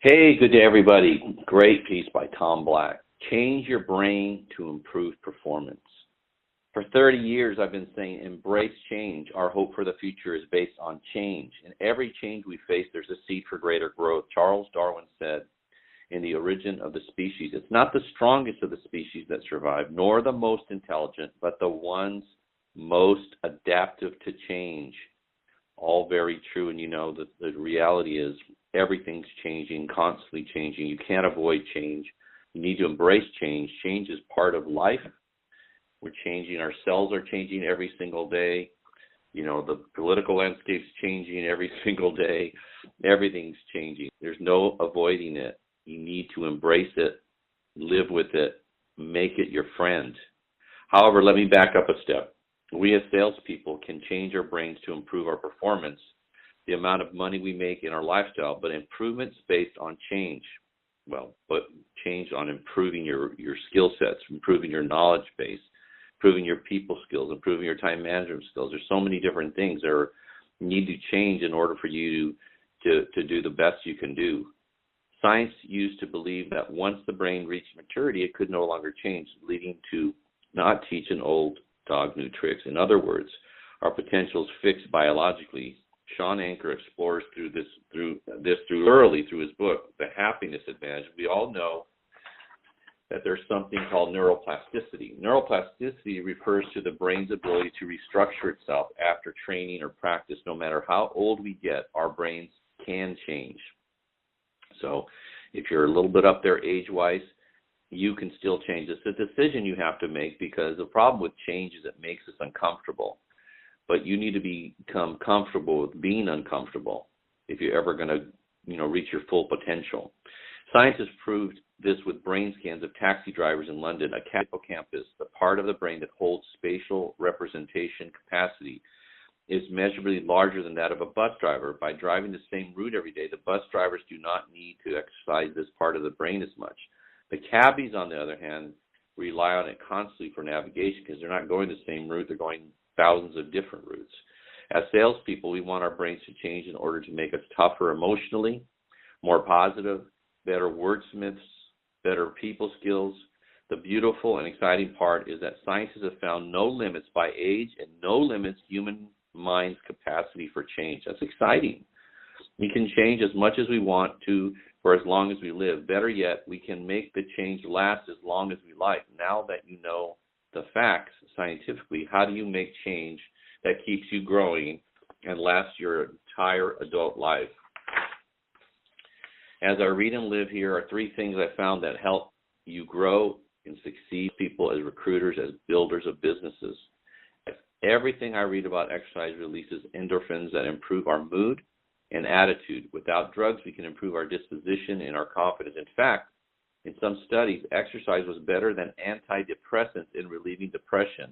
Hey, good day, everybody. Great piece by Tom Black. Change your brain to improve performance. For 30 years, I've been saying embrace change. Our hope for the future is based on change. In every change we face, there's a seed for greater growth. Charles Darwin said in The Origin of the Species, it's not the strongest of the species that survive, nor the most intelligent, but the ones most adaptive to change. All very true, and you know that the reality is everything's changing, constantly changing. You can't avoid change. You need to embrace change. Change is part of life. We're changing. Our cells are changing every single day. You know, the political landscape's changing every single day. Everything's changing. There's no avoiding it. You need to embrace it, live with it, make it your friend. However, let me back up a step. We as salespeople can change our brains to improve our performance, the amount of money we make in our lifestyle, but improvements based on change. Well, but change on improving your skill sets, improving your knowledge base, improving your people skills, improving your time management skills. There's so many different things that need to change in order for you to do the best you can do. Science used to believe that once the brain reached maturity, it could no longer change, leading to not teach an old dog new tricks. In other words, our potential is fixed biologically. Sean Anker explores through this thoroughly through his book, The Happiness Advantage. We all know that there's something called neuroplasticity. Neuroplasticity refers to the brain's ability to restructure itself after training or practice. No matter how old we get, our brains can change. So if you're a little bit up there age-wise, you can still change. It's a decision you have to make, because the problem with change is it makes us uncomfortable. But you need to become comfortable with being uncomfortable if you're ever going to, reach your full potential. Scientists proved this with brain scans of taxi drivers in London. A hippocampus, the part of the brain that holds spatial representation capacity, is measurably larger than that of a bus driver. By driving the same route every day, the bus drivers do not need to exercise this part of the brain as much. The cabbies, on the other hand, rely on it constantly for navigation because they're not going the same route. They're going thousands of different routes. As salespeople, we want our brains to change in order to make us tougher emotionally, more positive, better wordsmiths, better people skills. The beautiful and exciting part is that scientists have found no limits by age and no limits human mind's capacity for change. That's exciting. We can change as much as we want to for as long as we live. Better yet, we can make the change last as long as we like. Now that you know the facts scientifically, how do you make change that keeps you growing and lasts your entire adult life? As I read and live, here are three things I found that help you grow and succeed people as recruiters, as builders of businesses. Everything I read about exercise releases endorphins that improve our mood and attitude. Without drugs, we can improve our disposition and our confidence. In fact, in some studies, exercise was better than antidepressants in relieving depression.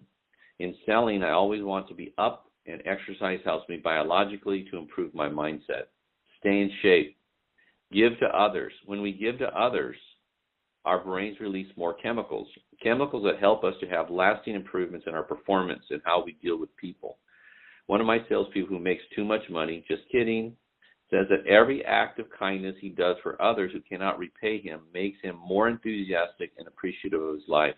In selling, I always want to be up, and exercise helps me biologically to improve my mindset. Stay in shape. Give to others. When we give to others, our brains release more chemicals that help us to have lasting improvements in our performance and how we deal with people. One of my salespeople who makes too much money, just kidding, says that every act of kindness he does for others who cannot repay him makes him more enthusiastic and appreciative of his life.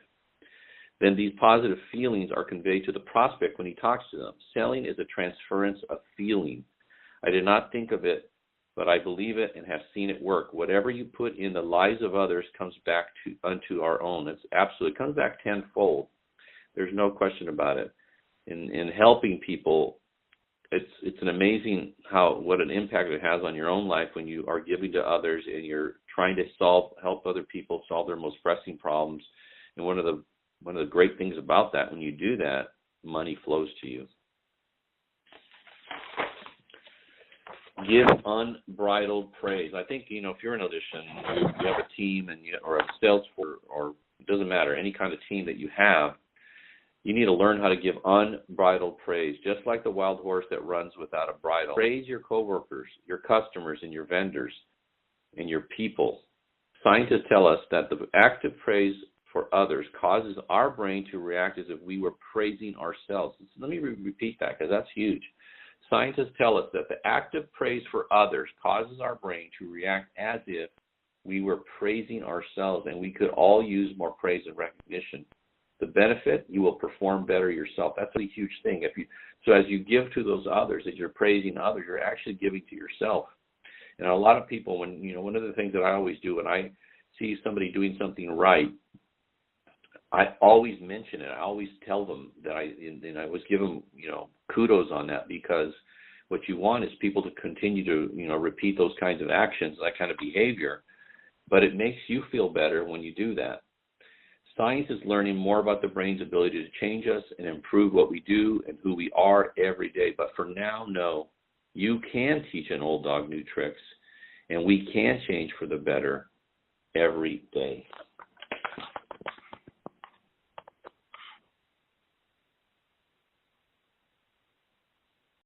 Then these positive feelings are conveyed to the prospect when he talks to them. Selling is a transference of feeling. I did not think of it, but I believe it and have seen it work. Whatever you put in the lives of others comes back unto our own. It comes back tenfold. There's no question about it. In helping people, it's an amazing what an impact it has on your own life when you are giving to others and you're trying to help other people solve their most pressing problems. And one of the great things about that, when you do that, money flows to you. Give unbridled praise. I think, if you're an audition, you have a team or a sales force, or it doesn't matter, any kind of team that you have, you need to learn how to give unbridled praise, just like the wild horse that runs without a bridle. Praise your coworkers, your customers, and your vendors, and your people. Scientists tell us that the act of praise for others causes our brain to react as if we were praising ourselves. Let me repeat that, because that's huge. Scientists tell us that the act of praise for others causes our brain to react as if we were praising ourselves, and we could all use more praise and recognition. The benefit, you will perform better yourself. That's a huge thing. So as you give to those others, as you're praising others, you're actually giving to yourself. And a lot of people, one of the things that I always do when I see somebody doing something right, I always mention it. I always tell them that I always give them, kudos on that, because what you want is people to continue to, repeat those kinds of actions, that kind of behavior. But it makes you feel better when you do that. Science is learning more about the brain's ability to change us and improve what we do and who we are every day. But for now, no. You can teach an old dog new tricks, and we can change for the better every day.